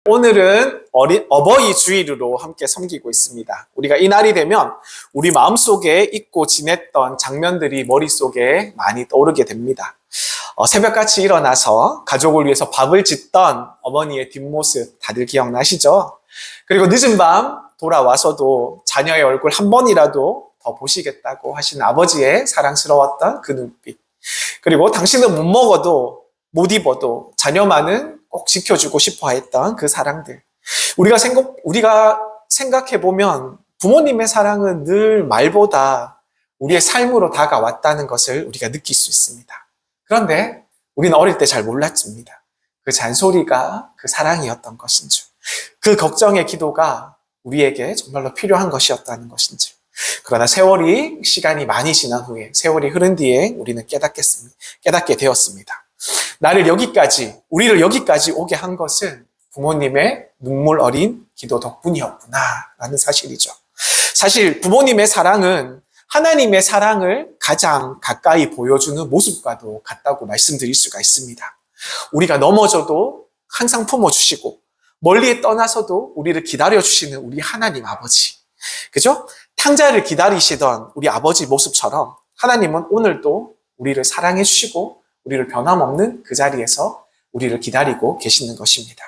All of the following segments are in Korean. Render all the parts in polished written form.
오늘은 어버이 주일으로 함께 섬기고 있습니다. 우리가 이 날이 되면 우리 마음속에 잊고 지냈던 장면들이 머릿속에 많이 떠오르게 됩니다. 새벽같이 일어나서 가족을 위해서 밥을 짓던 어머니의 뒷모습 다들 기억나시죠? 그리고 늦은 밤 돌아와서도 자녀의 얼굴 한 번이라도 더 보시겠다고 하신 아버지의 사랑스러웠던 그 눈빛. 그리고 당신은 못 먹어도 못 입어도 자녀만은 꼭 지켜주고 싶어 했던 그 사랑들. 우리가 생각해보면 부모님의 사랑은 늘 말보다 우리의 삶으로 다가왔다는 것을 우리가 느낄 수 있습니다. 그런데 우리는 어릴 때 잘 몰랐습니다. 그 잔소리가 그 사랑이었던 것인 줄, 그 걱정의 기도가 우리에게 정말로 필요한 것이었다는 것인 줄. 그러나 시간이 많이 지난 후에, 세월이 흐른 뒤에 우리는 깨닫게 되었습니다. 우리를 여기까지 오게 한 것은 부모님의 눈물 어린 기도 덕분이었구나 라는 사실이죠. 사실 부모님의 사랑은 하나님의 사랑을 가장 가까이 보여주는 모습과도 같다고 말씀드릴 수가 있습니다. 우리가 넘어져도 항상 품어주시고 멀리에 떠나서도 우리를 기다려주시는 우리 하나님 아버지. 그죠? 탕자를 기다리시던 우리 아버지 모습처럼 하나님은 오늘도 우리를 사랑해 주시고 우리를 변함없는 그 자리에서 우리를 기다리고 계시는 것입니다.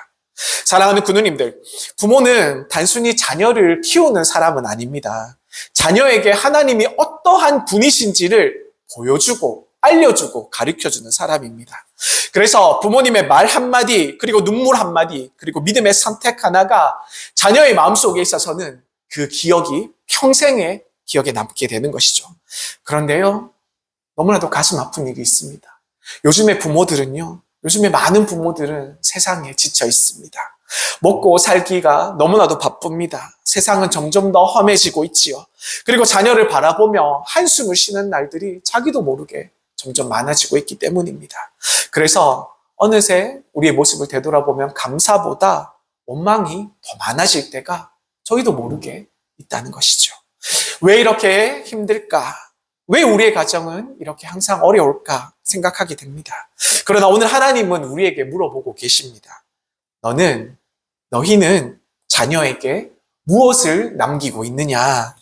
사랑하는 구누님들, 부모는 단순히 자녀를 키우는 사람은 아닙니다. 자녀에게 하나님이 어떠한 분이신지를 보여주고 알려주고 가르쳐주는 사람입니다. 그래서 부모님의 말 한마디, 그리고 눈물 한마디, 그리고 믿음의 선택 하나가 자녀의 마음속에 있어서는 그 기억이 평생의 기억에 남게 되는 것이죠. 그런데요, 너무나도 가슴 아픈 일이 있습니다. 요즘에 많은 부모들은 세상에 지쳐 있습니다. 먹고 살기가 너무나도 바쁩니다. 세상은 점점 더 험해지고 있지요. 그리고 자녀를 바라보며 한숨을 쉬는 날들이 자기도 모르게 점점 많아지고 있기 때문입니다. 그래서 어느새 우리의 모습을 되돌아보면 감사보다 원망이 더 많아질 때가 저희도 모르게 있다는 것이죠. 왜 이렇게 힘들까? 왜 우리의 가정은 이렇게 항상 어려울까 생각하게 됩니다. 그러나 오늘 하나님은 우리에게 물어보고 계십니다. 너희는 자녀에게 무엇을 남기고 있느냐?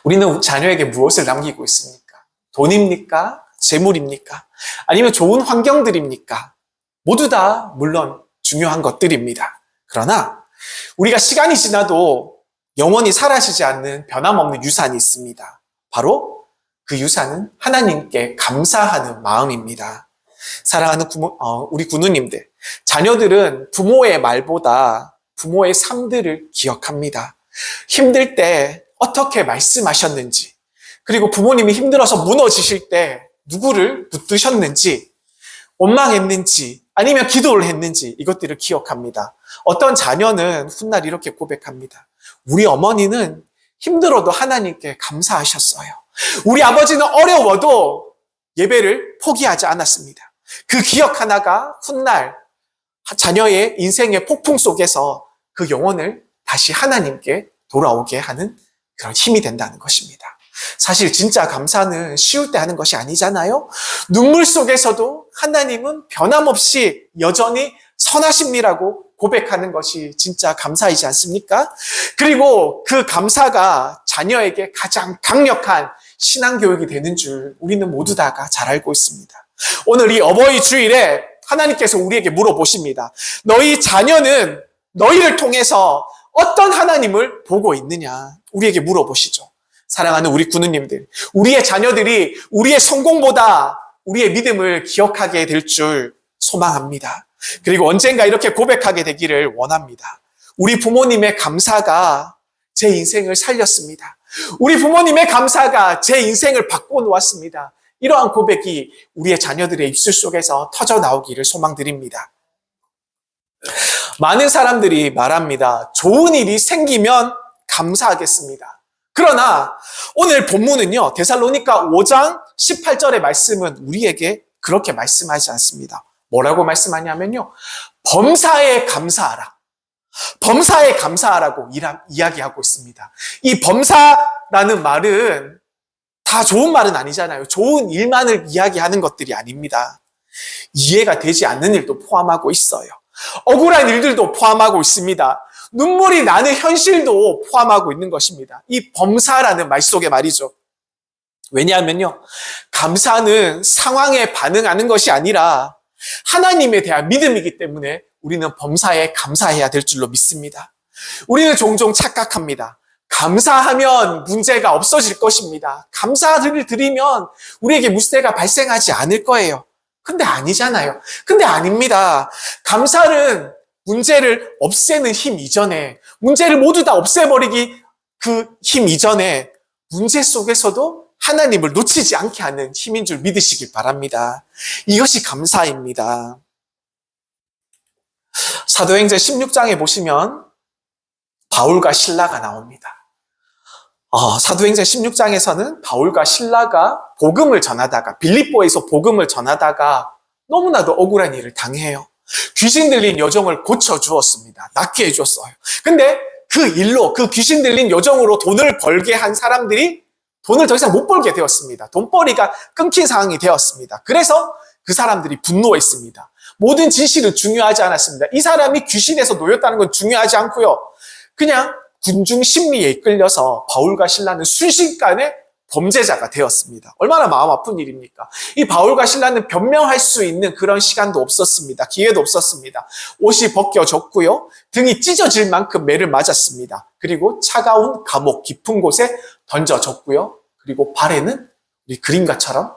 우리는 자녀에게 무엇을 남기고 있습니까? 돈입니까? 재물입니까? 아니면 좋은 환경들입니까? 모두 다 물론 중요한 것들입니다. 그러나 우리가 시간이 지나도 영원히 사라지지 않는 변함없는 유산이 있습니다. 바로 그 유산은 하나님께 감사하는 마음입니다. 사랑하는 우리 구누님들, 자녀들은 부모의 말보다 부모의 삶들을 기억합니다. 힘들 때 어떻게 말씀하셨는지, 그리고 부모님이 힘들어서 무너지실 때 누구를 붙드셨는지, 원망했는지, 아니면 기도를 했는지 이것들을 기억합니다. 어떤 자녀는 훗날 이렇게 고백합니다. 우리 어머니는 힘들어도 하나님께 감사하셨어요. 우리 아버지는 어려워도 예배를 포기하지 않았습니다. 그 기억 하나가 훗날 자녀의 인생의 폭풍 속에서 그 영혼을 다시 하나님께 돌아오게 하는 그런 힘이 된다는 것입니다. 사실 진짜 감사는 쉬울 때 하는 것이 아니잖아요. 눈물 속에서도 하나님은 변함없이 여전히 선하심이라고 고백하는 것이 진짜 감사이지 않습니까? 그리고 그 감사가 자녀에게 가장 강력한 신앙교육이 되는 줄 우리는 모두 다가 잘 알고 있습니다. 오늘 이 어버이 주일에 하나님께서 우리에게 물어보십니다. 너희 자녀는 너희를 통해서 어떤 하나님을 보고 있느냐? 우리에게 물어보시죠. 사랑하는 우리 구누님들, 우리의 자녀들이 우리의 성공보다 우리의 믿음을 기억하게 될 줄 소망합니다. 그리고 언젠가 이렇게 고백하게 되기를 원합니다. 우리 부모님의 감사가 제 인생을 살렸습니다. 우리 부모님의 감사가 제 인생을 바꿔놓았습니다. 이러한 고백이 우리의 자녀들의 입술 속에서 터져 나오기를 소망드립니다. 많은 사람들이 말합니다. 좋은 일이 생기면 감사하겠습니다. 그러나 오늘 본문은요, 데살로니가 5장 18절의 말씀은 우리에게 그렇게 말씀하지 않습니다. 뭐라고 말씀하냐면요, 범사에 감사하라. 범사에 감사하라고 이야기하고 있습니다. 이 범사라는 말은 다 좋은 말은 아니잖아요. 좋은 일만을 이야기하는 것들이 아닙니다. 이해가 되지 않는 일도 포함하고 있어요. 억울한 일들도 포함하고 있습니다. 눈물이 나는 현실도 포함하고 있는 것입니다. 이 범사라는 말 속에 말이죠. 왜냐하면요, 감사는 상황에 반응하는 것이 아니라 하나님에 대한 믿음이기 때문에 우리는 범사에 감사해야 될 줄로 믿습니다. 우리는 종종 착각합니다. 감사하면 문제가 없어질 것입니다. 감사를 드리면 우리에게 문제가 발생하지 않을 거예요. 근데 아니잖아요. 근데 아닙니다. 감사는 문제를 없애는 힘 이전에, 문제를 모두 다 없애버리기 그 힘 이전에 문제 속에서도 하나님을 놓치지 않게 하는 힘인 줄 믿으시길 바랍니다. 이것이 감사입니다. 사도행전 16장에 보시면 바울과 실라가 나옵니다. 사도행전 16장에서는 바울과 실라가 복음을 전하다가, 빌립보에서 복음을 전하다가 너무나도 억울한 일을 당해요. 귀신 들린 여종을 고쳐주었습니다. 낫게 해줬어요. 근데 그 일로, 그 귀신 들린 여종으로 돈을 벌게 한 사람들이 돈을 더 이상 못 벌게 되었습니다. 돈벌이가 끊긴 상황이 되었습니다. 그래서 그 사람들이 분노했습니다. 모든 진실은 중요하지 않았습니다. 이 사람이 귀신에서 놓였다는 건 중요하지 않고요. 그냥 군중 심리에 이끌려서 바울과 실라는 순식간에 범죄자가 되었습니다. 얼마나 마음 아픈 일입니까? 이 바울과 실라는 변명할 수 있는 그런 시간도 없었습니다. 기회도 없었습니다. 옷이 벗겨졌고요. 등이 찢어질 만큼 매를 맞았습니다. 그리고 차가운 감옥 깊은 곳에 던져졌고요. 그리고 발에는 우리 그림에처럼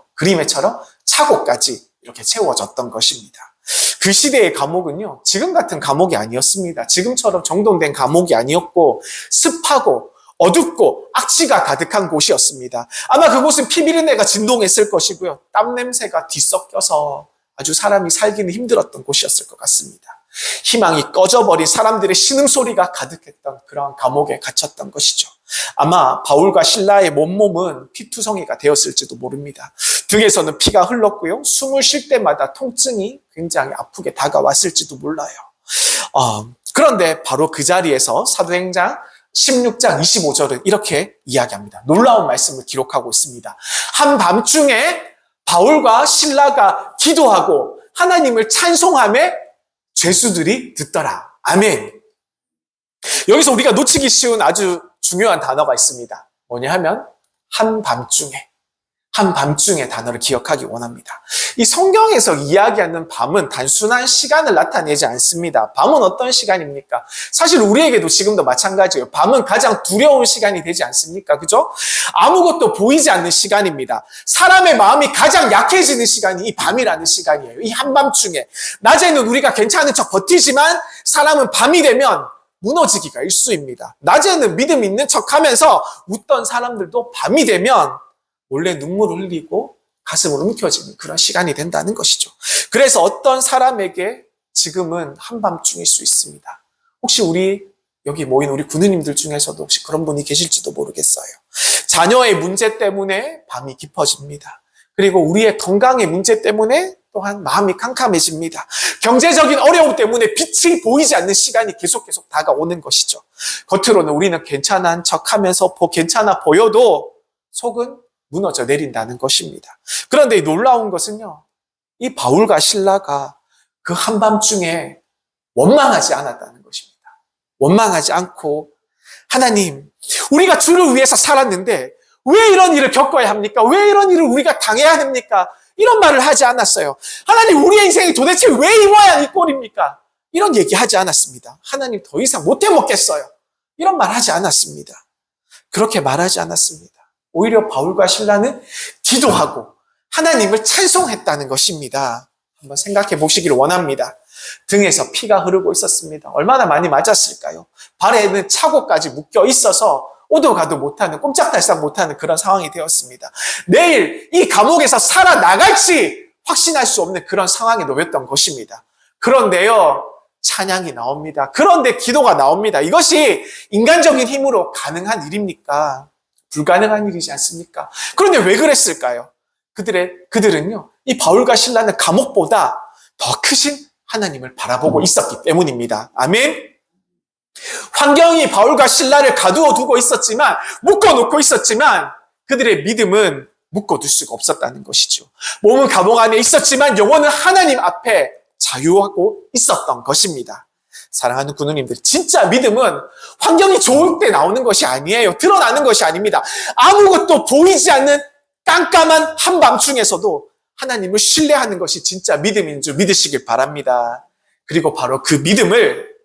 차고까지 이렇게 채워졌던 것입니다. 그 시대의 감옥은요, 지금 같은 감옥이 아니었습니다. 지금처럼 정돈된 감옥이 아니었고 습하고 어둡고 악취가 가득한 곳이었습니다. 아마 그곳은 피비린내가 진동했을 것이고요. 땀 냄새가 뒤섞여서 아주 사람이 살기는 힘들었던 곳이었을 것 같습니다. 희망이 꺼져버린 사람들의 신음소리가 가득했던 그러한 감옥에 갇혔던 것이죠. 아마 바울과 실라의 몸은 피투성이가 되었을지도 모릅니다. 등에서는 피가 흘렀고요. 숨을 쉴 때마다 통증이 굉장히 아프게 다가왔을지도 몰라요. 그런데 바로 그 자리에서 사도행전 16장 25절은 이렇게 이야기합니다. 놀라운 말씀을 기록하고 있습니다. 한밤중에 바울과 실라가 기도하고 하나님을 찬송하며 죄수들이 듣더라. 아멘. 여기서 우리가 놓치기 쉬운 아주 중요한 단어가 있습니다. 뭐냐 하면 한밤중에 단어를 기억하기 원합니다. 이 성경에서 이야기하는 밤은 단순한 시간을 나타내지 않습니다. 밤은 어떤 시간입니까? 사실 우리에게도 지금도 마찬가지예요. 밤은 가장 두려운 시간이 되지 않습니까? 그죠? 아무것도 보이지 않는 시간입니다. 사람의 마음이 가장 약해지는 시간이 이 밤이라는 시간이에요. 이 한밤중에. 낮에는 우리가 괜찮은 척 버티지만 사람은 밤이 되면 무너지기가 일쑤입니다. 낮에는 믿음 있는 척 하면서 웃던 사람들도 밤이 되면 몰래 눈물을 흘리고 가슴을 움켜쥐는 그런 시간이 된다는 것이죠. 그래서 어떤 사람에게 지금은 한밤중일 수 있습니다. 혹시 여기 모인 우리 군우님들 중에서도 혹시 그런 분이 계실지도 모르겠어요. 자녀의 문제 때문에 밤이 깊어집니다. 그리고 우리의 건강의 문제 때문에 또한 마음이 캄캄해집니다. 경제적인 어려움 때문에 빛이 보이지 않는 시간이 계속 다가오는 것이죠. 겉으로는 우리는 괜찮은 척하면서 괜찮아 보여도 속은 무너져 내린다는 것입니다. 그런데 놀라운 것은요, 이 바울과 실라가 그 한밤중에 원망하지 않았다는 것입니다. 원망하지 않고 하나님, 우리가 주를 위해서 살았는데 왜 이런 일을 겪어야 합니까? 왜 이런 일을 우리가 당해야 합니까? 이런 말을 하지 않았어요. 하나님, 우리의 인생이 도대체 왜 이 모양 이 꼴입니까? 이런 얘기하지 않았습니다. 하나님, 더 이상 못 해먹겠어요. 이런 말 하지 않았습니다. 그렇게 말하지 않았습니다. 오히려 바울과 실라는 기도하고 하나님을 찬송했다는 것입니다. 한번 생각해 보시기를 원합니다. 등에서 피가 흐르고 있었습니다. 얼마나 많이 맞았을까요? 발에는 차고까지 묶여 있어서 오도 가도 못하는, 꼼짝달싹 못하는 그런 상황이 되었습니다. 내일 이 감옥에서 살아나갈지 확신할 수 없는 그런 상황에 놓였던 것입니다. 그런데요, 찬양이 나옵니다. 그런데 기도가 나옵니다. 이것이 인간적인 힘으로 가능한 일입니까? 불가능한 일이지 않습니까? 그런데 왜 그랬을까요? 그들은요, 이 바울과 실라는 감옥보다 더 크신 하나님을 바라보고 있었기 때문입니다. 아멘? 환경이 바울과 실라를 가두어 두고 있었지만, 묶어놓고 있었지만, 그들의 믿음은 묶어둘 수가 없었다는 것이죠. 몸은 감옥 안에 있었지만, 영혼은 하나님 앞에 자유하고 있었던 것입니다. 사랑하는 군우님들, 진짜 믿음은 환경이 좋을 때 나오는 것이 아니에요. 드러나는 것이 아닙니다. 아무것도 보이지 않는 깜깜한 한밤중에서도 하나님을 신뢰하는 것이 진짜 믿음인 줄 믿으시길 바랍니다. 그리고 바로 그 믿음을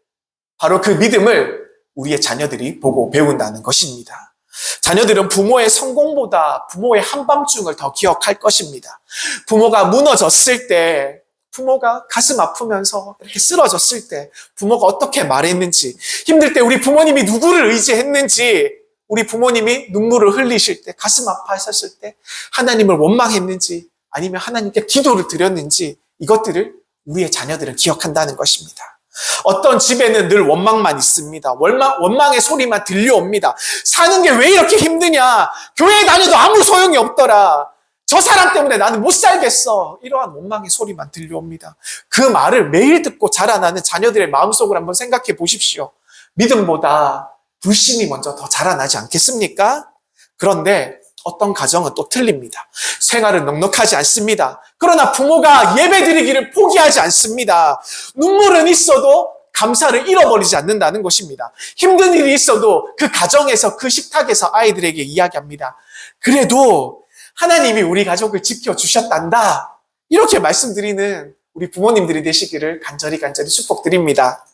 우리의 자녀들이 보고 배운다는 것입니다. 자녀들은 부모의 성공보다 부모의 한밤중을 더 기억할 것입니다. 부모가 무너졌을 때, 부모가 가슴 아프면서 이렇게 쓰러졌을 때 부모가 어떻게 말했는지, 힘들 때 우리 부모님이 누구를 의지했는지, 우리 부모님이 눈물을 흘리실 때, 가슴 아파하셨을 때 하나님을 원망했는지 아니면 하나님께 기도를 드렸는지, 이것들을 우리의 자녀들은 기억한다는 것입니다. 어떤 집에는 늘 원망만 있습니다. 원망의 소리만 들려옵니다. 사는 게 왜 이렇게 힘드냐? 교회에 다녀도 아무 소용이 없더라. 저 사람 때문에 나는 못 살겠어. 이러한 원망의 소리만 들려옵니다. 그 말을 매일 듣고 자라나는 자녀들의 마음속을 한번 생각해 보십시오. 믿음보다 불신이 먼저 더 자라나지 않겠습니까? 그런데 어떤 가정은 또 틀립니다. 생활은 넉넉하지 않습니다. 그러나 부모가 예배드리기를 포기하지 않습니다. 눈물은 있어도 감사를 잃어버리지 않는다는 것입니다. 힘든 일이 있어도 그 가정에서, 그 식탁에서 아이들에게 이야기합니다. 그래도 하나님이 우리 가족을 지켜주셨단다. 이렇게 말씀드리는 우리 부모님들이 되시기를 간절히 축복드립니다.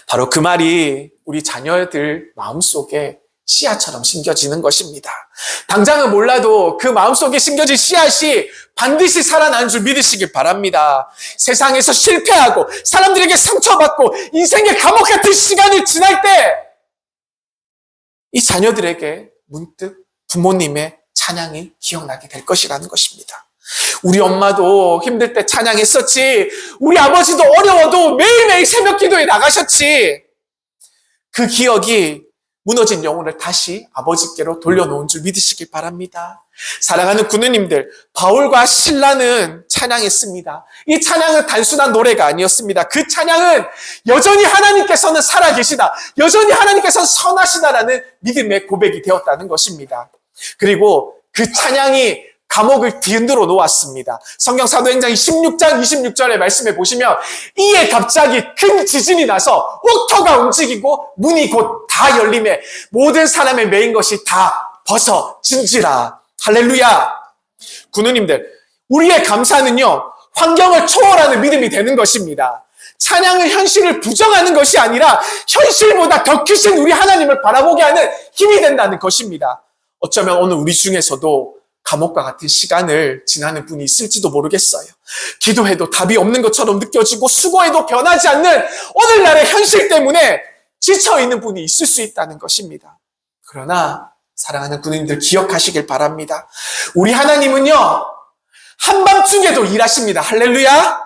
바로 그 말이 우리 자녀들 마음속에 씨앗처럼 심겨지는 것입니다. 당장은 몰라도 그 마음속에 심겨진 씨앗이 반드시 살아나는 줄 믿으시길 바랍니다. 세상에서 실패하고 사람들에게 상처받고 인생의 감옥 같은 시간을 지날 때 이 자녀들에게 문득 부모님의 찬양이 기억나게 될 것이라는 것입니다. 우리 엄마도 힘들 때 찬양했었지. 우리 아버지도 어려워도 매일매일 새벽 기도에 나가셨지. 그 기억이 무너진 영혼을 다시 아버지께로 돌려놓은 줄 믿으시길 바랍니다. 사랑하는 군우님들, 바울과 실라는 찬양했습니다. 이 찬양은 단순한 노래가 아니었습니다. 그 찬양은 여전히 하나님께서는 살아계시다, 여전히 하나님께서는 선하시다라는 믿음의 고백이 되었다는 것입니다. 그리고 그 찬양이 감옥을 뒤흔들어 놓았습니다. 성경 사도행전 16장 26절의 말씀에 보시면 이에 갑자기 큰 지진이 나서 옥터가 움직이고 문이 곧 다 열림에 모든 사람의 매인 것이 다 벗어진지라. 할렐루야. 군우님들, 우리의 감사는요, 환경을 초월하는 믿음이 되는 것입니다. 찬양은 현실을 부정하는 것이 아니라 현실보다 더 크신 우리 하나님을 바라보게 하는 힘이 된다는 것입니다. 어쩌면 오늘 우리 중에서도 감옥과 같은 시간을 지나는 분이 있을지도 모르겠어요. 기도해도 답이 없는 것처럼 느껴지고 수고해도 변하지 않는 오늘날의 현실 때문에 지쳐있는 분이 있을 수 있다는 것입니다. 그러나 사랑하는 군인들 기억하시길 바랍니다. 우리 하나님은요, 한밤중에도 일하십니다. 할렐루야.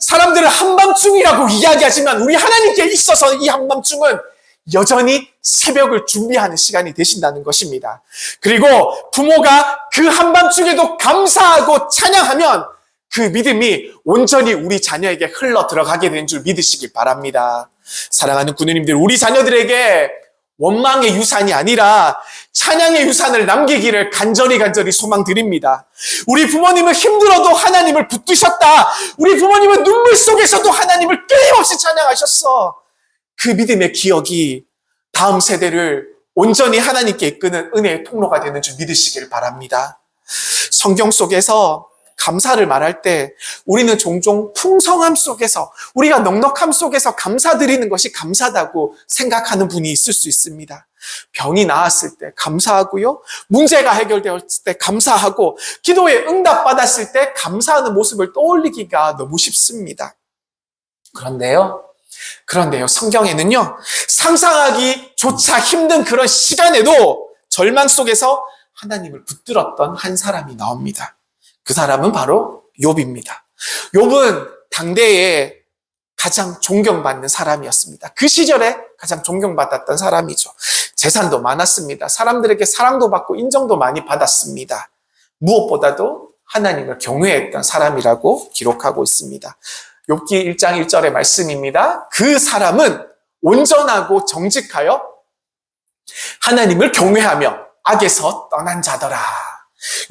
사람들은 한밤중이라고 이야기하지만 우리 하나님께 있어서 이 한밤중은 여전히 새벽을 준비하는 시간이 되신다는 것입니다. 그리고 부모가 그 한밤중에도 감사하고 찬양하면 그 믿음이 온전히 우리 자녀에게 흘러 들어가게 된 줄 믿으시길 바랍니다. 사랑하는 군우님들, 우리 자녀들에게 원망의 유산이 아니라 찬양의 유산을 남기기를 간절히 소망드립니다. 우리 부모님은 힘들어도 하나님을 붙드셨다. 우리 부모님은 눈물 속에서도 하나님을 끊임없이 찬양하셨어. 그 믿음의 기억이 다음 세대를 온전히 하나님께 이끄는 은혜의 통로가 되는 줄 믿으시길 바랍니다. 성경 속에서 감사를 말할 때 우리는 종종 풍성함 속에서, 우리가 넉넉함 속에서 감사드리는 것이 감사다고 생각하는 분이 있을 수 있습니다. 병이 나았을 때 감사하고요, 문제가 해결되었을 때 감사하고, 기도에 응답받았을 때 감사하는 모습을 떠올리기가 너무 쉽습니다. 그런데요, 성경에는요, 상상하기조차 힘든 그런 시간에도 절망 속에서 하나님을 붙들었던 한 사람이 나옵니다. 그 사람은 바로 욥입니다. 욥은 당대에 가장 존경받는 사람이었습니다. 그 시절에 가장 존경받았던 사람이죠. 재산도 많았습니다. 사람들에게 사랑도 받고 인정도 많이 받았습니다. 무엇보다도 하나님을 경외했던 사람이라고 기록하고 있습니다. 욥기 1장 1절의 말씀입니다. 그 사람은 온전하고 정직하여 하나님을 경외하며 악에서 떠난 자더라.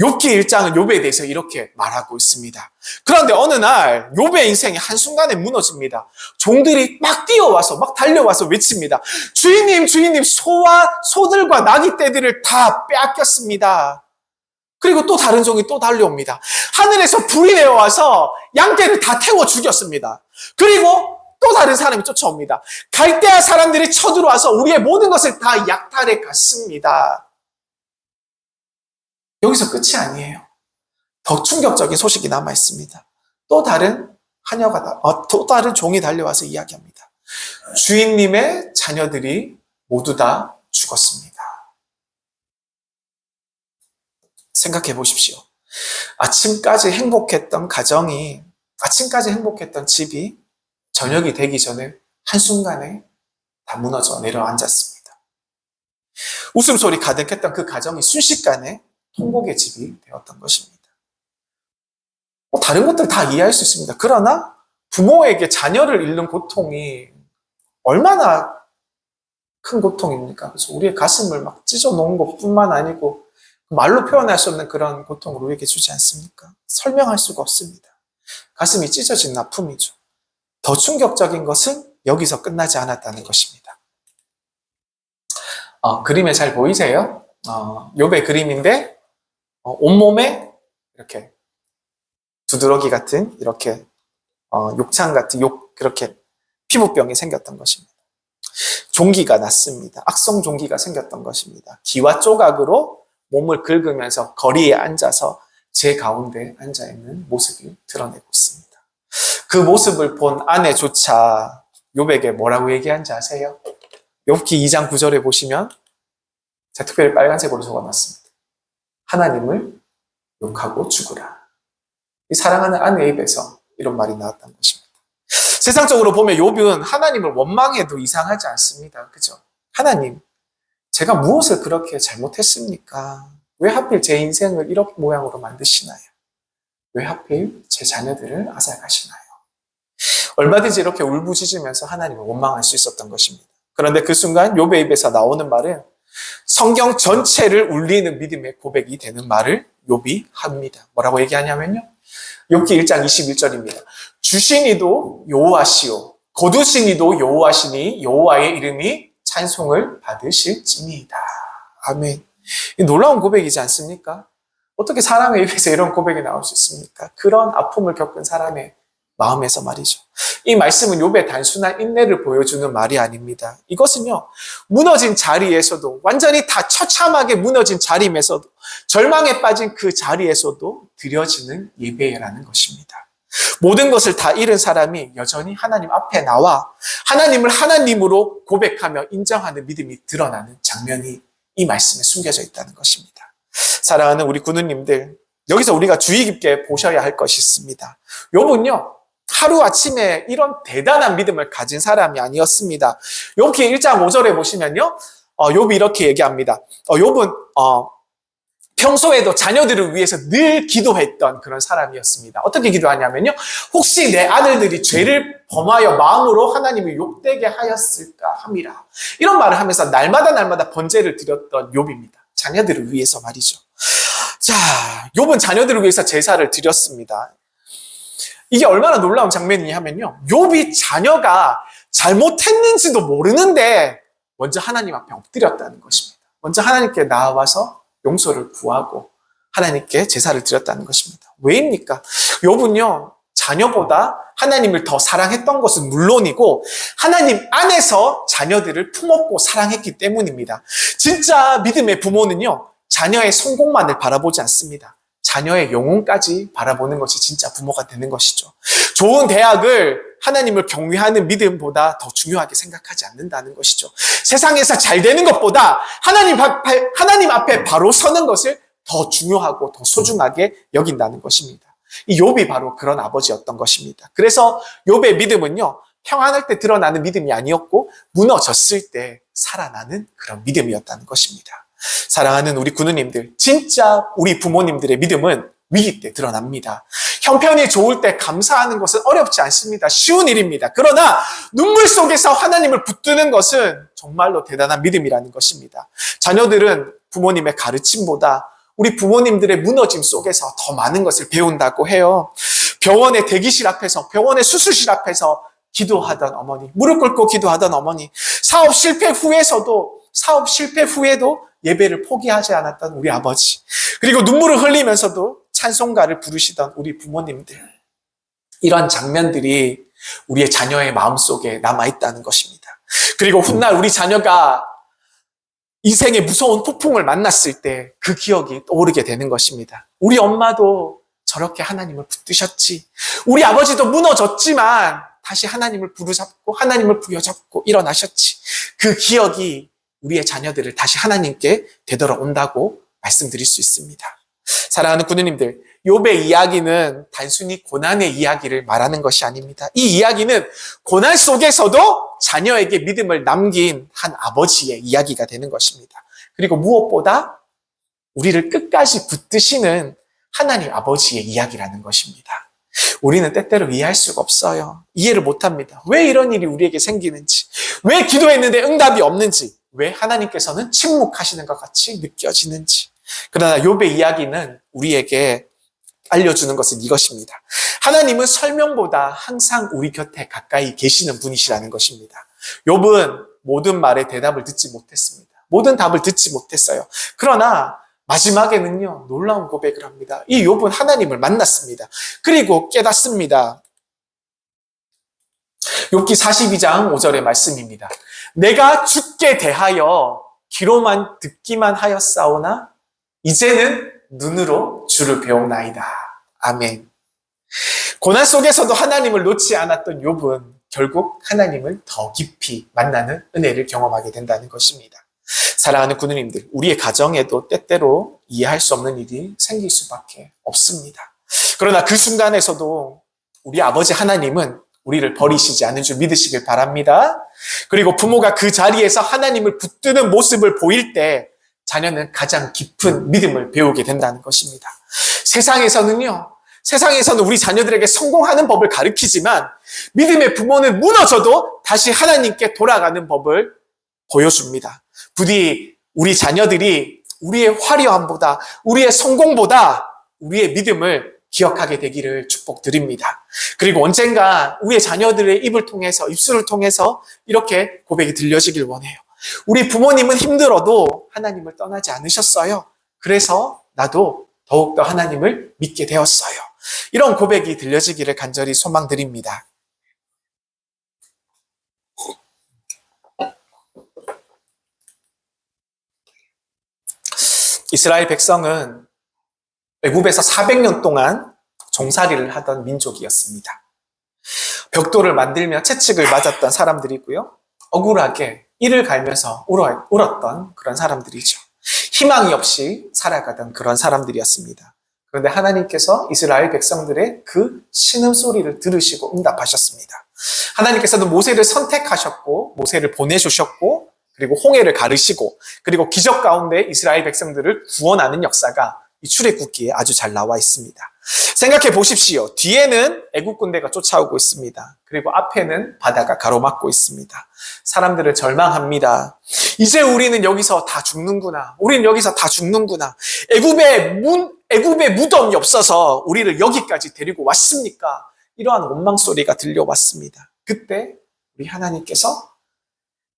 욥기 1장은 욥에 대해서 이렇게 말하고 있습니다. 그런데 어느 날 욥의 인생이 한순간에 무너집니다. 종들이 막 뛰어와서 막 달려와서 외칩니다. 주인님, 주인님, 소들과 나귀 떼들을 다 빼앗겼습니다. 그리고 또 다른 종이 또 달려옵니다. 하늘에서 불이 내려와서 양떼를 다 태워 죽였습니다. 그리고 또 다른 사람이 쫓아옵니다. 갈대아 사람들이 쳐들어와서 우리의 모든 것을 다 약탈해 갔습니다. 여기서 끝이 아니에요. 더 충격적인 소식이 남아 있습니다. 또 다른 또 다른 종이 달려와서 이야기합니다. 주인님의 자녀들이 모두 다 죽었습니다. 생각해 보십시오. 아침까지 행복했던 가정이, 아침까지 행복했던 집이 저녁이 되기 전에 한순간에 다 무너져 내려앉았습니다. 웃음소리 가득했던 그 가정이 순식간에 통곡의 집이 되었던 것입니다. 다른 것들 다 이해할 수 있습니다. 그러나 부모에게 자녀를 잃는 고통이 얼마나 큰 고통입니까? 그래서 우리의 가슴을 막 찢어놓은 것뿐만 아니고 말로 표현할 수 없는 그런 고통을 우리에게 주지 않습니까? 설명할 수가 없습니다. 가슴이 찢어진 아픔이죠. 더 충격적인 것은 여기서 끝나지 않았다는 것입니다. 그림에 잘 보이세요? 욥의 그림인데 온몸에 이렇게 두드러기 같은 이렇게 욕창 같은 그렇게 피부병이 생겼던 것입니다. 종기가 났습니다. 악성 종기가 생겼던 것입니다. 기와 조각으로 몸을 긁으면서 거리에 앉아서 제 가운데 앉아있는 모습을 드러내고 있습니다. 그 모습을 본 아내조차 욥에게 뭐라고 얘기한지 아세요? 욥기 2장 9절에 보시면 제가 특별히 빨간색으로 적어놨습니다. 하나님을 욕하고 죽으라. 이 사랑하는 아내의 입에서 이런 말이 나왔던 것입니다. 세상적으로 보면 욥은 하나님을 원망해도 이상하지 않습니다. 그죠? 하나님, 제가 무엇을 그렇게 잘못했습니까? 왜 하필 제 인생을 이렇게 모양으로 만드시나요? 왜 하필 제 자녀들을 앗아가시나요? 얼마든지 이렇게 울부짖으면서 하나님을 원망할 수 있었던 것입니다. 그런데 그 순간 욥의 입에서 나오는 말은 성경 전체를 울리는 믿음의 고백이 되는 말을 욥이 합니다. 뭐라고 얘기하냐면요. 욥기 1장 21절입니다. 주시니도 여호와시오, 거두시니도 여호와시니 여호와의 이름이 찬송을 받으실지니이다. 아멘. 이 놀라운 고백이지 않습니까? 어떻게 사람의 입에서 이런 고백이 나올 수 있습니까? 그런 아픔을 겪은 사람의 마음에서 말이죠. 이 말씀은 욥의 단순한 인내를 보여주는 말이 아닙니다. 이것은요, 무너진 자리에서도, 완전히 다 처참하게 무너진 자리에서도, 절망에 빠진 그 자리에서도 드려지는 예배라는 것입니다. 모든 것을 다 잃은 사람이 여전히 하나님 앞에 나와 하나님을 하나님으로 고백하며 인정하는 믿음이 드러나는 장면이 이 말씀에 숨겨져 있다는 것입니다. 사랑하는 우리 구누님들, 여기서 우리가 주의 깊게 보셔야 할 것이 있습니다. 욥은요, 하루아침에 이런 대단한 믿음을 가진 사람이 아니었습니다. 욥기 1장 5절에 보시면요, 욥이 이렇게 얘기합니다. 욥은 평소에도 자녀들을 위해서 늘 기도했던 그런 사람이었습니다. 어떻게 기도하냐면요, 혹시 내 아들들이 죄를 범하여 마음으로 하나님을 욕되게 하였을까 함이라. 이런 말을 하면서 날마다 번제를 드렸던 욥입니다. 자녀들을 위해서 말이죠. 자, 욥은 자녀들을 위해서 제사를 드렸습니다. 이게 얼마나 놀라운 장면이냐 하면요, 욥이 자녀가 잘못했는지도 모르는데 먼저 하나님 앞에 엎드렸다는 것입니다. 먼저 하나님께 나와서 용서를 구하고 하나님께 제사를 드렸다는 것입니다. 왜입니까? 욥은요, 자녀보다 하나님을 더 사랑했던 것은 물론이고 하나님 안에서 자녀들을 품었고 사랑했기 때문입니다. 진짜 믿음의 부모는요, 자녀의 성공만을 바라보지 않습니다. 자녀의 영혼까지 바라보는 것이 진짜 부모가 되는 것이죠. 좋은 대학을 하나님을 경외하는 믿음보다 더 중요하게 생각하지 않는다는 것이죠. 세상에서 잘 되는 것보다 하나님 앞에 바로 서는 것을 더 중요하고 더 소중하게 여긴다는 것입니다. 이 욥이 바로 그런 아버지였던 것입니다. 그래서 욥의 믿음은요, 평안할 때 드러나는 믿음이 아니었고 무너졌을 때 살아나는 그런 믿음이었다는 것입니다. 사랑하는 우리 구누님들, 진짜 우리 부모님들의 믿음은 위기 때 드러납니다. 형편이 좋을 때 감사하는 것은 어렵지 않습니다. 쉬운 일입니다. 그러나 눈물 속에서 하나님을 붙드는 것은 정말로 대단한 믿음이라는 것입니다. 자녀들은 부모님의 가르침보다 우리 부모님들의 무너짐 속에서 더 많은 것을 배운다고 해요. 병원의 대기실 앞에서, 병원의 수술실 앞에서 기도하던 어머니, 무릎 꿇고 기도하던 어머니, 사업 실패 후에도 예배를 포기하지 않았던 우리 아버지, 그리고 눈물을 흘리면서도 찬송가를 부르시던 우리 부모님들, 이런 장면들이 우리의 자녀의 마음속에 남아있다는 것입니다. 그리고 훗날 우리 자녀가 인생의 무서운 폭풍을 만났을 때 그 기억이 떠오르게 되는 것입니다. 우리 엄마도 저렇게 하나님을 붙드셨지. 우리 아버지도 무너졌지만 다시 하나님을 부르잡고 하나님을 부여잡고 일어나셨지. 그 기억이 우리의 자녀들을 다시 하나님께 되돌아온다고 말씀드릴 수 있습니다. 사랑하는 구누님들, 욥의 이야기는 단순히 고난의 이야기를 말하는 것이 아닙니다. 이 이야기는 고난 속에서도 자녀에게 믿음을 남긴 한 아버지의 이야기가 되는 것입니다. 그리고 무엇보다 우리를 끝까지 붙드시는 하나님 아버지의 이야기라는 것입니다. 우리는 때때로 이해할 수가 없어요. 이해를 못합니다. 왜 이런 일이 우리에게 생기는지, 왜 기도했는데 응답이 없는지, 왜 하나님께서는 침묵하시는 것 같이 느껴지는지. 그러나 욥의 이야기는 우리에게 알려주는 것은 이것입니다. 하나님은 설명보다 항상 우리 곁에 가까이 계시는 분이시라는 것입니다. 욥은 모든 말에 대답을 듣지 못했습니다. 모든 답을 듣지 못했어요. 그러나 마지막에는요, 놀라운 고백을 합니다. 이 욥은 하나님을 만났습니다. 그리고 깨닫습니다. 욥기 42장 5절의 말씀입니다. 내가 주께 대하여 귀로만 듣기만 하였사오나 이제는 눈으로 주를 배우나이다. 아멘. 고난 속에서도 하나님을 놓지 않았던 욥은 결국 하나님을 더 깊이 만나는 은혜를 경험하게 된다는 것입니다. 사랑하는 구누님들, 우리의 가정에도 때때로 이해할 수 없는 일이 생길 수밖에 없습니다. 그러나 그 순간에서도 우리 아버지 하나님은 우리를 버리시지 않은 줄 믿으시길 바랍니다. 그리고 부모가 그 자리에서 하나님을 붙드는 모습을 보일 때 자녀는 가장 깊은 믿음을 배우게 된다는 것입니다. 세상에서는 우리 자녀들에게 성공하는 법을 가르치지만 믿음의 부모는 무너져도 다시 하나님께 돌아가는 법을 보여줍니다. 부디 우리 자녀들이 우리의 화려함보다, 우리의 성공보다 우리의 믿음을 기억하게 되기를 축복드립니다. 그리고 언젠가 우리의 자녀들의 입술을 통해서 이렇게 고백이 들려지길 원해요. 우리 부모님은 힘들어도 하나님을 떠나지 않으셨어요. 그래서 나도 더욱더 하나님을 믿게 되었어요. 이런 고백이 들려지기를 간절히 소망드립니다. 이스라엘 백성은 애굽에서 400년 동안 종살이를 하던 민족이었습니다. 벽돌을 만들며 채찍을 맞았던 사람들이고요. 억울하게 이를 갈면서 울었던 그런 사람들이죠. 희망이 없이 살아가던 그런 사람들이었습니다. 그런데 하나님께서 이스라엘 백성들의 그 신음소리를 들으시고 응답하셨습니다. 하나님께서는 모세를 선택하셨고 모세를 보내주셨고 그리고 홍해를 가르시고 그리고 기적 가운데 이스라엘 백성들을 구원하는 역사가 이 출애굽기에 아주 잘 나와 있습니다. 생각해 보십시오. 뒤에는 애국 군대가 쫓아오고 있습니다. 그리고 앞에는 바다가 가로막고 있습니다. 사람들은 절망합니다. 이제 우리는 여기서 다 죽는구나. 우리는 여기서 다 죽는구나. 애굽에 무덤이 없어서 우리를 여기까지 데리고 왔습니까? 이러한 원망 소리가 들려왔습니다. 그때 우리 하나님께서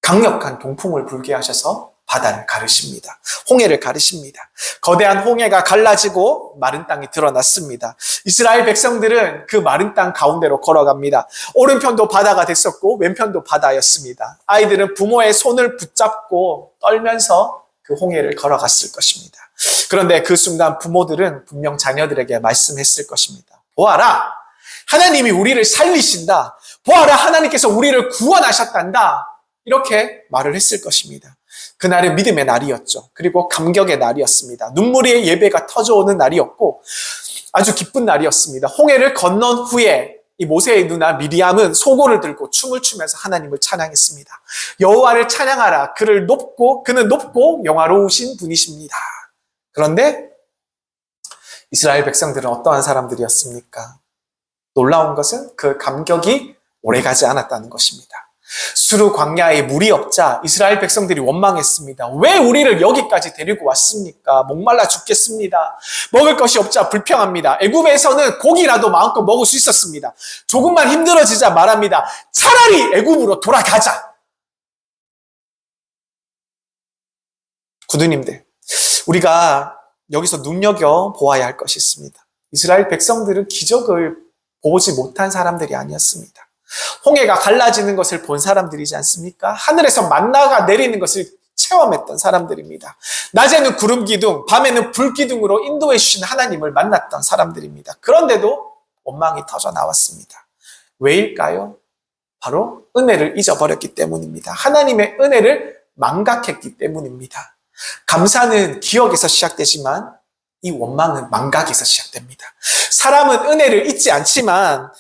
강력한 동풍을 불게 하셔서 바다를 가르십니다. 홍해를 가르십니다. 거대한 홍해가 갈라지고 마른 땅이 드러났습니다. 이스라엘 백성들은 그 마른 땅 가운데로 걸어갑니다. 오른편도 바다가 됐었고 왼편도 바다였습니다. 아이들은 부모의 손을 붙잡고 떨면서 그 홍해를 걸어갔을 것입니다. 그런데 그 순간 부모들은 분명 자녀들에게 말씀했을 것입니다. 보아라! 하나님이 우리를 살리신다. 보아라! 하나님께서 우리를 구원하셨단다. 이렇게 말을 했을 것입니다. 그날은 믿음의 날이었죠. 그리고 감격의 날이었습니다. 눈물의 예배가 터져오는 날이었고 아주 기쁜 날이었습니다. 홍해를 건넌 후에 이 모세의 누나 미리암은 소고를 들고 춤을 추면서 하나님을 찬양했습니다. 여호와를 찬양하라. 그는 높고 영화로우신 분이십니다. 그런데 이스라엘 백성들은 어떠한 사람들이었습니까? 놀라운 것은 그 감격이 오래가지 않았다는 것입니다. 수르 광야에 물이 없자 이스라엘 백성들이 원망했습니다. 왜 우리를 여기까지 데리고 왔습니까? 목말라 죽겠습니다. 먹을 것이 없자 불평합니다. 애굽에서는 고기라도 마음껏 먹을 수 있었습니다. 조금만 힘들어지자 말합니다. 차라리 애굽으로 돌아가자. 구두님들, 우리가 여기서 눈여겨 보아야 할 것이 있습니다. 이스라엘 백성들은 기적을 보지 못한 사람들이 아니었습니다. 홍해가 갈라지는 것을 본 사람들이지 않습니까? 하늘에서 만나가 내리는 것을 체험했던 사람들입니다. 낮에는 구름 기둥, 밤에는 불 기둥으로 인도해 주신 하나님을 만났던 사람들입니다. 그런데도 원망이 터져 나왔습니다. 왜일까요? 바로 은혜를 잊어버렸기 때문입니다. 하나님의 은혜를 망각했기 때문입니다. 감사는 기억에서 시작되지만 이 원망은 망각에서 시작됩니다. 사람은 은혜를 잊지 않지만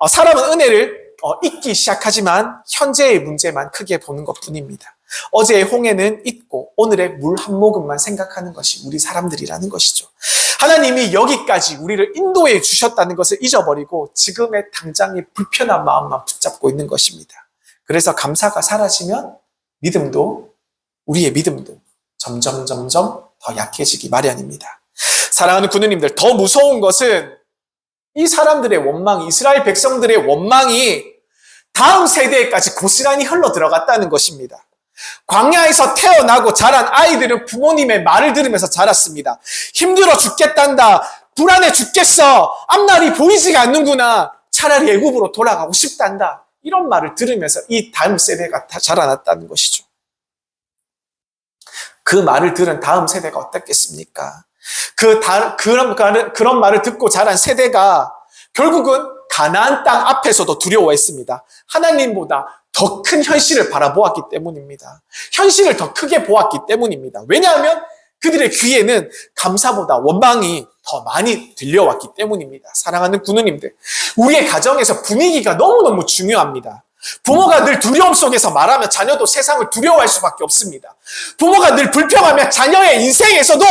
사람은 은혜를 잊기 시작하지만 현재의 문제만 크게 보는 것뿐입니다. 어제의 홍해는 잊고 오늘의 물 한 모금만 생각하는 것이 우리 사람들이라는 것이죠. 하나님이 여기까지 우리를 인도해 주셨다는 것을 잊어버리고 지금의 당장의 불편한 마음만 붙잡고 있는 것입니다. 그래서 감사가 사라지면 우리의 믿음도 점점 더 약해지기 마련입니다. 사랑하는 구누님들, 더 무서운 것은 이 사람들의 원망이, 이스라엘 백성들의 원망이 다음 세대까지 고스란히 흘러 들어갔다는 것입니다. 광야에서 태어나고 자란 아이들은 부모님의 말을 들으면서 자랐습니다. 힘들어 죽겠단다. 불안해 죽겠어. 앞날이 보이지가 않는구나. 차라리 애굽으로 돌아가고 싶단다. 이런 말을 들으면서 이 다음 세대가 다 자라났다는 것이죠. 그 말을 들은 다음 세대가 어떻겠습니까? 그런 말을 듣고 자란 세대가 결국은 가나안 땅 앞에서도 두려워했습니다. 하나님보다 더 큰 현실을 바라보았기 때문입니다. 현실을 더 크게 보았기 때문입니다. 왜냐하면 그들의 귀에는 감사보다 원망이 더 많이 들려왔기 때문입니다. 사랑하는 구누님들, 우리의 가정에서 분위기가 너무너무 중요합니다. 부모가 늘 두려움 속에서 말하면 자녀도 세상을 두려워할 수밖에 없습니다. 부모가 늘 불평하면 자녀의 인생에서도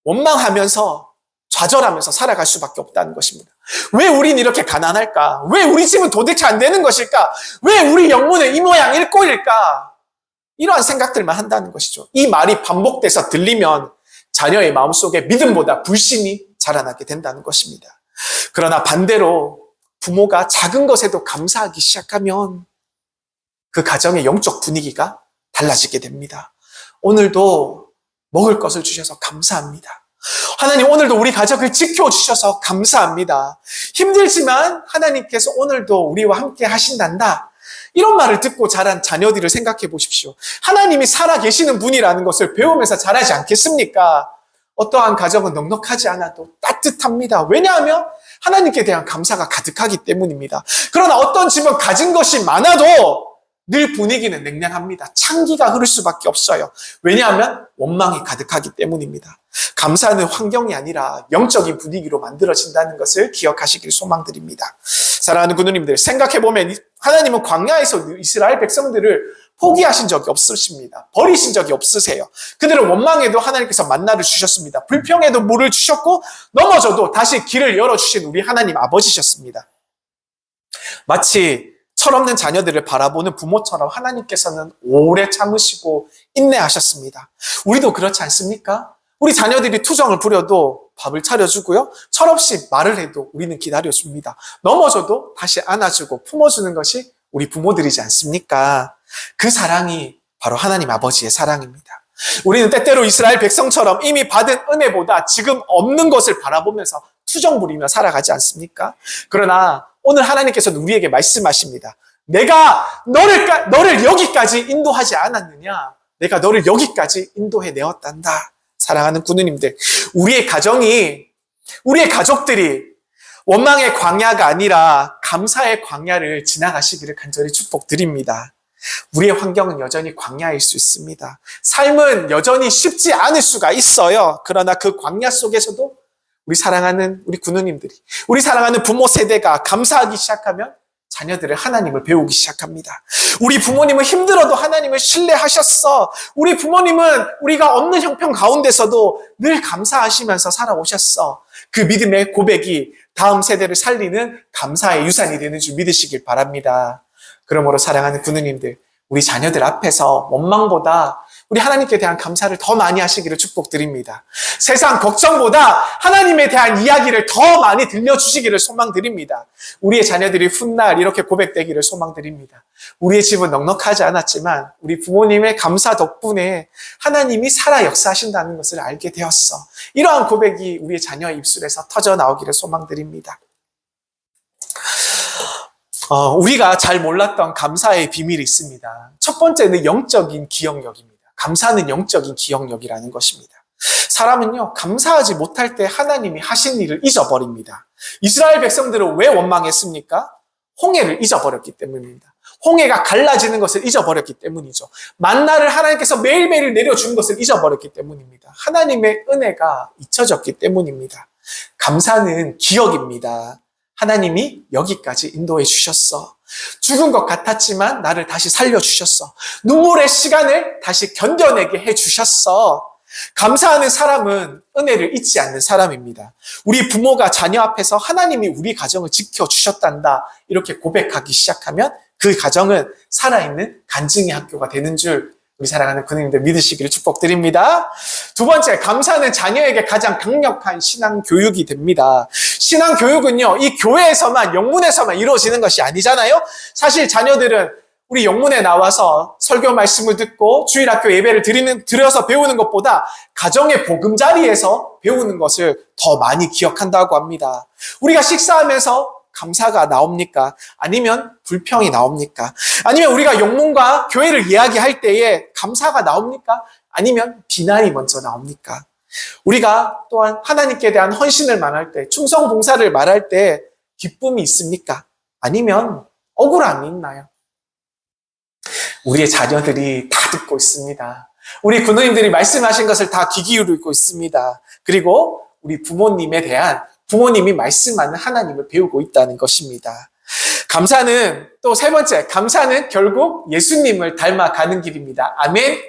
원망하면서 좌절하면서 살아갈 수밖에 없다는 것입니다. 왜 우린 이렇게 가난할까? 왜 우리 집은 도대체 안 되는 것일까? 왜 우리 영문은 이 모양 일 꼴일까? 이러한 생각들만 한다는 것이죠. 이 말이 반복돼서 들리면 자녀의 마음속에 믿음보다 불신이 자라나게 된다는 것입니다. 그러나 반대로 부모가 작은 것에도 감사하기 시작하면 그 가정의 영적 분위기가 달라지게 됩니다. 오늘도 먹을 것을 주셔서 감사합니다. 하나님, 오늘도 우리 가족을 지켜주셔서 감사합니다. 힘들지만 하나님께서 오늘도 우리와 함께 하신단다. 이런 말을 듣고 자란 자녀들을 생각해 보십시오. 하나님이 살아계시는 분이라는 것을 배우면서 자라지 않겠습니까? 어떠한 가정은 넉넉하지 않아도 따뜻합니다. 왜냐하면 하나님께 대한 감사가 가득하기 때문입니다. 그러나 어떤 집은 가진 것이 많아도 늘 분위기는 냉랭합니다. 찬기가 흐를 수밖에 없어요. 왜냐하면 원망이 가득하기 때문입니다. 감사는 환경이 아니라 영적인 분위기로 만들어진다는 것을 기억하시길 소망드립니다. 사랑하는 구누님들, 생각해보면 하나님은 광야에서 이스라엘 백성들을 포기하신 적이 없으십니다. 버리신 적이 없으세요. 그들은 원망해도 하나님께서 만나를 주셨습니다. 불평해도 물을 주셨고 넘어져도 다시 길을 열어주신 우리 하나님 아버지셨습니다. 마치 철없는 자녀들을 바라보는 부모처럼 하나님께서는 오래 참으시고 인내하셨습니다. 우리도 그렇지 않습니까? 우리 자녀들이 투정을 부려도 밥을 차려주고요. 철없이 말을 해도 우리는 기다려줍니다. 넘어져도 다시 안아주고 품어주는 것이 우리 부모들이지 않습니까? 그 사랑이 바로 하나님 아버지의 사랑입니다. 우리는 때때로 이스라엘 백성처럼 이미 받은 은혜보다 지금 없는 것을 바라보면서 투정 부리며 살아가지 않습니까? 그러나 오늘 하나님께서는 우리에게 말씀하십니다. 내가 너를 여기까지 인도하지 않았느냐? 내가 너를 여기까지 인도해 내었단다. 사랑하는 구누님들, 우리의 가족들이 원망의 광야가 아니라 감사의 광야를 지나가시기를 간절히 축복드립니다. 우리의 환경은 여전히 광야일 수 있습니다. 삶은 여전히 쉽지 않을 수가 있어요. 그러나 그 광야 속에서도 우리 사랑하는 우리 구누님들이, 우리 사랑하는 부모 세대가 감사하기 시작하면 자녀들을 하나님을 배우기 시작합니다. 우리 부모님은 힘들어도 하나님을 신뢰하셨어. 우리 부모님은 우리가 없는 형편 가운데서도 늘 감사하시면서 살아오셨어. 그 믿음의 고백이 다음 세대를 살리는 감사의 유산이 되는 줄 믿으시길 바랍니다. 그러므로 사랑하는 부모님들, 우리 자녀들 앞에서 원망보다 우리 하나님께 대한 감사를 더 많이 하시기를 축복드립니다. 세상 걱정보다 하나님에 대한 이야기를 더 많이 들려주시기를 소망드립니다. 우리의 자녀들이 훗날 이렇게 고백되기를 소망드립니다. 우리의 집은 넉넉하지 않았지만 우리 부모님의 감사 덕분에 하나님이 살아 역사하신다는 것을 알게 되었어. 이러한 고백이 우리의 자녀의 입술에서 터져 나오기를 소망드립니다. 우리가 잘 몰랐던 감사의 비밀이 있습니다. 첫 번째는 영적인 기억력입니다. 감사는 영적인 기억력이라는 것입니다. 사람은요, 감사하지 못할 때 하나님이 하신 일을 잊어버립니다. 이스라엘 백성들은 왜 원망했습니까? 홍해를 잊어버렸기 때문입니다. 홍해가 갈라지는 것을 잊어버렸기 때문이죠. 만나를 하나님께서 매일매일 내려준 것을 잊어버렸기 때문입니다. 하나님의 은혜가 잊혀졌기 때문입니다. 감사는 기억입니다. 하나님이 여기까지 인도해 주셨어. 죽은 것 같았지만 나를 다시 살려주셨어. 눈물의 시간을 다시 견뎌내게 해주셨어. 감사하는 사람은 은혜를 잊지 않는 사람입니다. 우리 부모가 자녀 앞에서 하나님이 우리 가정을 지켜주셨단다 이렇게 고백하기 시작하면 그 가정은 살아있는 간증의 학교가 되는 줄 우리 사랑하는 군인님들 믿으시기를 축복드립니다. 두 번째, 감사는 자녀에게 가장 강력한 신앙 교육이 됩니다. 신앙 교육은요, 이 교회에서만, 영문에서만 이루어지는 것이 아니잖아요. 사실 자녀들은 우리 영문에 나와서 설교 말씀을 듣고 주일학교 예배를 드려서 배우는 것보다 가정의 보금자리에서 배우는 것을 더 많이 기억한다고 합니다. 우리가 식사하면서 감사가 나옵니까? 아니면 불평이 나옵니까? 아니면 우리가 영문과 교회를 이야기할 때에 감사가 나옵니까? 아니면 비난이 먼저 나옵니까? 우리가 또한 하나님께 대한 헌신을 말할 때, 충성 봉사를 말할 때 기쁨이 있습니까? 아니면 억울함이 있나요? 우리의 자녀들이 다 듣고 있습니다. 우리 부모님들이 말씀하신 것을 다 귀 기울이고 있습니다. 그리고 우리 부모님이 말씀하는 하나님을 배우고 있다는 것입니다. 감사는 또 세 번째, 감사는 결국 예수님을 닮아가는 길입니다. 아멘.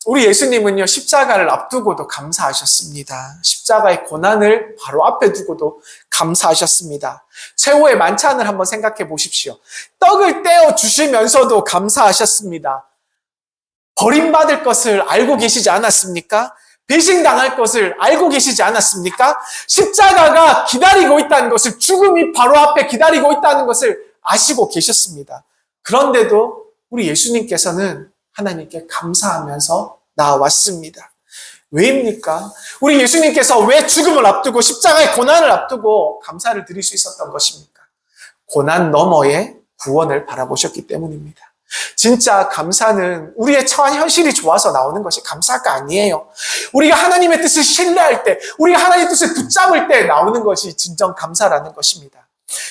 우리 예수님은요, 십자가를 앞두고도 감사하셨습니다. 십자가의 고난을 바로 앞에 두고도 감사하셨습니다. 최후의 만찬을 한번 생각해 보십시오. 떡을 떼어 주시면서도 감사하셨습니다. 버림받을 것을 알고 계시지 않았습니까? 배신당할 것을 알고 계시지 않았습니까? 십자가가 기다리고 있다는 것을, 죽음이 바로 앞에 기다리고 있다는 것을 아시고 계셨습니다. 그런데도 우리 예수님께서는 하나님께 감사하면서 나왔습니다. 왜입니까? 우리 예수님께서 왜 죽음을 앞두고 십자가의 고난을 앞두고 감사를 드릴 수 있었던 것입니까? 고난 너머의 구원을 바라보셨기 때문입니다. 진짜 감사는 우리의 처한 현실이 좋아서 나오는 것이 감사가 아니에요. 우리가 하나님의 뜻을 신뢰할 때, 우리가 하나님의 뜻을 붙잡을 때 나오는 것이 진정 감사라는 것입니다.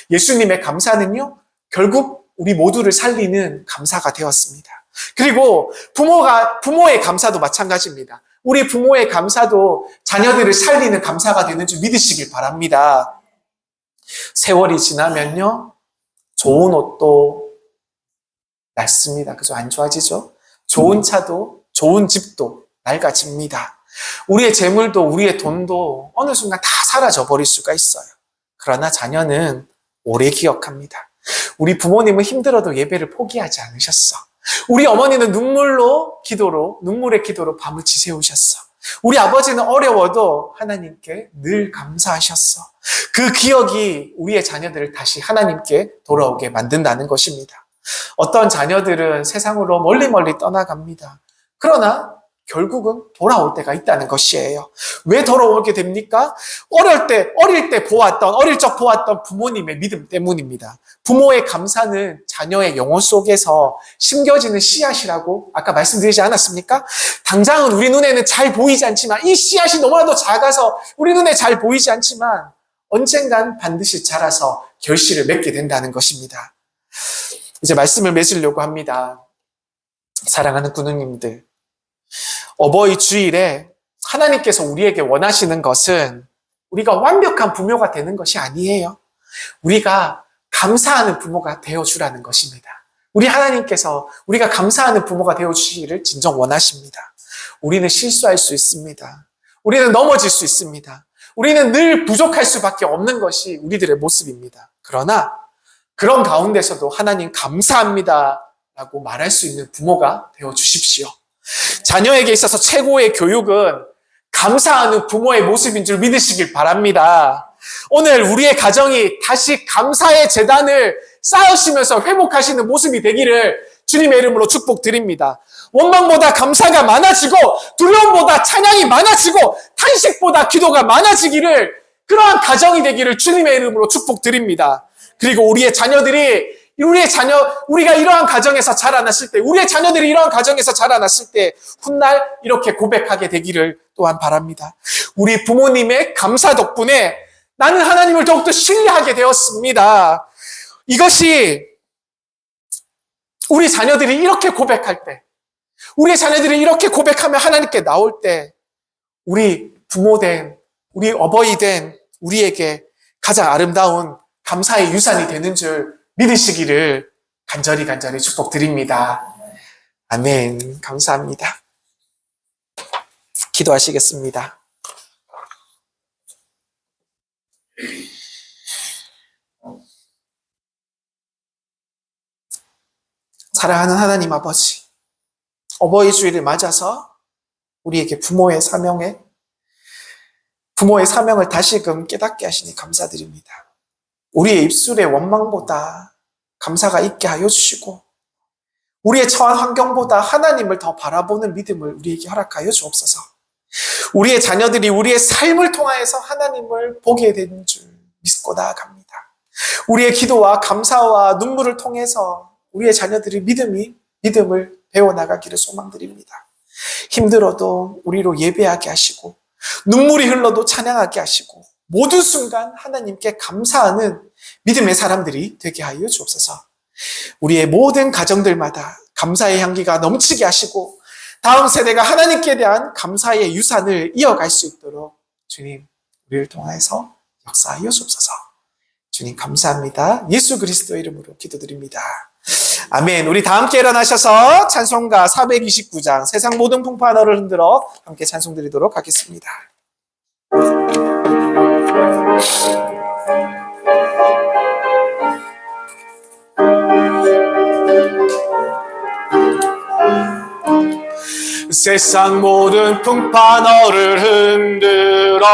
예수님의 감사는요, 결국 우리 모두를 살리는 감사가 되었습니다. 그리고 부모의 감사도 마찬가지입니다. 우리 부모의 감사도 자녀들을 살리는 감사가 되는 줄 믿으시길 바랍니다. 세월이 지나면요, 좋은 옷도 낡습니다. 그죠? 안 좋아지죠? 좋은 차도, 좋은 집도 낡아집니다. 우리의 재물도, 우리의 돈도 어느 순간 다 사라져 버릴 수가 있어요. 그러나 자녀는 오래 기억합니다. 우리 부모님은 힘들어도 예배를 포기하지 않으셨어. 우리 어머니는 눈물의 기도로 밤을 지새우셨어. 우리 아버지는 어려워도 하나님께 늘 감사하셨어. 그 기억이 우리의 자녀들을 다시 하나님께 돌아오게 만든다는 것입니다. 어떤 자녀들은 세상으로 멀리 떠나갑니다. 그러나 결국은 돌아올 때가 있다는 것이에요. 왜 돌아오게 됩니까? 어릴 적 보았던 부모님의 믿음 때문입니다. 부모의 감사는 자녀의 영혼 속에서 심겨지는 씨앗이라고 아까 말씀드리지 않았습니까? 당장은 우리 눈에는 잘 보이지 않지만, 이 씨앗이 너무나도 작아서 우리 눈에 잘 보이지 않지만 언젠간 반드시 자라서 결실을 맺게 된다는 것입니다. 이제 말씀을 맺으려고 합니다. 사랑하는 구누님들, 어버이 주일에 하나님께서 우리에게 원하시는 것은 우리가 완벽한 부모가 되는 것이 아니에요. 우리가 감사하는 부모가 되어주라는 것입니다. 우리 하나님께서 우리가 감사하는 부모가 되어주시기를 진정 원하십니다. 우리는 실수할 수 있습니다. 우리는 넘어질 수 있습니다. 우리는 늘 부족할 수밖에 없는 것이 우리들의 모습입니다. 그러나 그런 가운데서도 하나님 감사합니다 라고 말할 수 있는 부모가 되어 주십시오. 자녀에게 있어서 최고의 교육은 감사하는 부모의 모습인 줄 믿으시길 바랍니다. 오늘 우리의 가정이 다시 감사의 재단을 쌓으시면서 회복하시는 모습이 되기를 주님의 이름으로 축복드립니다. 원망보다 감사가 많아지고 두려움보다 찬양이 많아지고 탄식보다 기도가 많아지기를, 그러한 가정이 되기를 주님의 이름으로 축복드립니다. 그리고 우리가 이러한 가정에서 자라났을 때, 우리의 자녀들이 이러한 가정에서 자라났을 때 훗날 이렇게 고백하게 되기를 또한 바랍니다. 우리 부모님의 감사 덕분에 나는 하나님을 더욱더 신뢰하게 되었습니다. 이것이 우리 자녀들이 이렇게 고백할 때, 우리 자녀들이 이렇게 고백하며 하나님께 나올 때, 우리 부모된, 우리 어버이된 우리에게 가장 아름다운 감사의 유산이 되는 줄 믿으시기를 간절히 축복드립니다. 아멘. 감사합니다. 기도하시겠습니다. 사랑하는 하나님 아버지, 어버이 주일을 맞아서 우리에게 부모의 사명을 다시금 깨닫게 하시니 감사드립니다. 우리의 입술의 원망보다 감사가 있게 하여 주시고, 우리의 처한 환경보다 하나님을 더 바라보는 믿음을 우리에게 허락하여 주옵소서. 우리의 자녀들이 우리의 삶을 통하여서 하나님을 보게 된 줄 믿고 나아갑니다. 우리의 기도와 감사와 눈물을 통해서 우리의 자녀들이 믿음을 배워나가기를 소망드립니다. 힘들어도 우리로 예배하게 하시고, 눈물이 흘러도 찬양하게 하시고, 모든 순간 하나님께 감사하는 믿음의 사람들이 되게 하여 주옵소서. 우리의 모든 가정들마다 감사의 향기가 넘치게 하시고, 다음 세대가 하나님께 대한 감사의 유산을 이어갈 수 있도록 주님, 우리를 통해서 역사하여 주옵소서. 주님 감사합니다. 예수 그리스도의 이름으로 기도드립니다. 아멘. 우리 다 함께 일어나셔서 찬송가 429장 세상 모든 풍파 너를 흔들어 함께 찬송 드리도록 하겠습니다. 세상 모든 풍파 너를 흔들어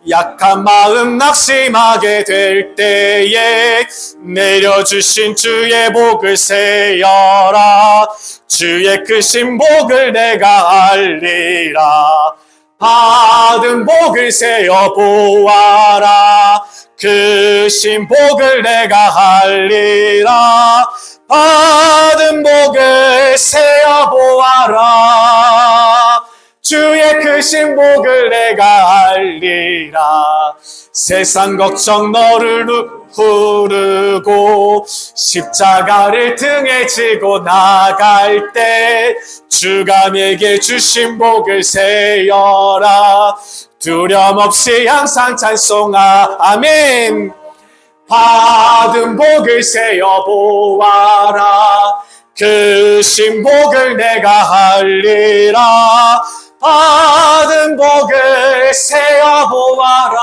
약한 마음 낙심하게 될 때에 내려주신 주의 복을 세어라. 주의 크신 복을 내가 알리라. 받은 복을 세어 보아라. 크신 복을 내가 알리라. 받은 복을 세어 보아라. 주의 크신 복을 내가 알리라. 세상 걱정 너를 부르고 십자가를 등에 지고 나갈 때 주가 내게 주신 복을 세어라. 두려움 없이 항상 찬송하. 아멘. 받은 복을 세어 보아라. 크신 복을 내가 알리라. 받은 복을 세어 보아라.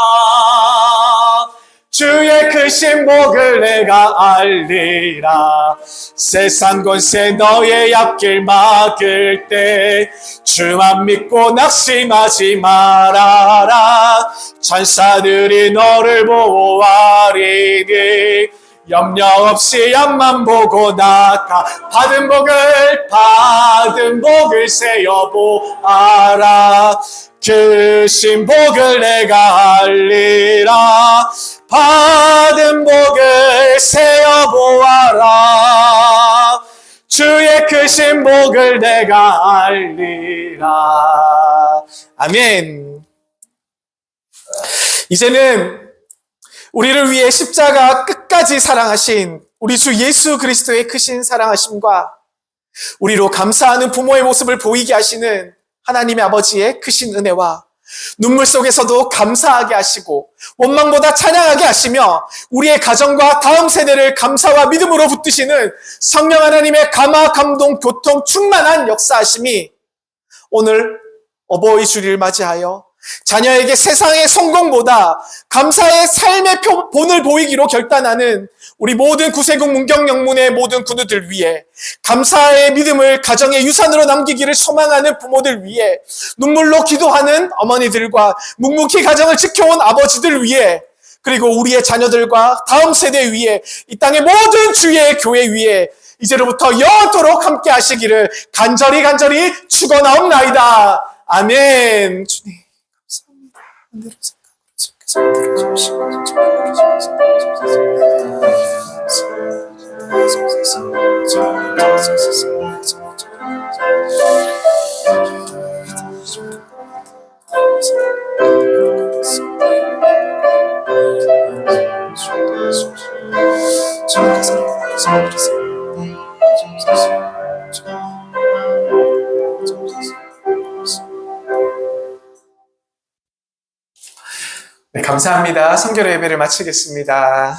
주의 크신 복을 내가 알리라. 세상 권세 너의 앞길 막을 때 주만 믿고 낙심하지 말아라. 천사들이 너를 보호하리니 염려 없이 앞만 보고 나가. 받은 복을 세어 보아라. 크신 복을 내가 알리라. 받은 복을 세어 보아라. 주의 크신 복을 내가 알리라. 아멘. 이제는 우리를 위해 십자가 끝까지 사랑하신 우리 주 예수 그리스도의 크신 사랑하심과 우리로 감사하는 부모의 모습을 보이게 하시는 하나님의 아버지의 크신 은혜와 눈물 속에서도 감사하게 하시고 원망보다 찬양하게 하시며 우리의 가정과 다음 세대를 감사와 믿음으로 붙드시는 성령 하나님의 감화, 감동, 교통 충만한 역사하심이 오늘 어버이 주일을 맞이하여 자녀에게 세상의 성공보다 감사의 삶의 본을 보이기로 결단하는 우리 모든 구세군 문경영문의 모든 군우들 위해, 감사의 믿음을 가정의 유산으로 남기기를 소망하는 부모들 위해, 눈물로 기도하는 어머니들과 묵묵히 가정을 지켜온 아버지들 위해, 그리고 우리의 자녀들과 다음 세대 위에, 이 땅의 모든 주의 교회 위에 이제로부터 영원토록 함께 하시기를 간절히 축원하옵나이다. 아멘. 주님 감사합니다. 은혜로 네, 감사합니다. 성결 예배를 마치겠습니다.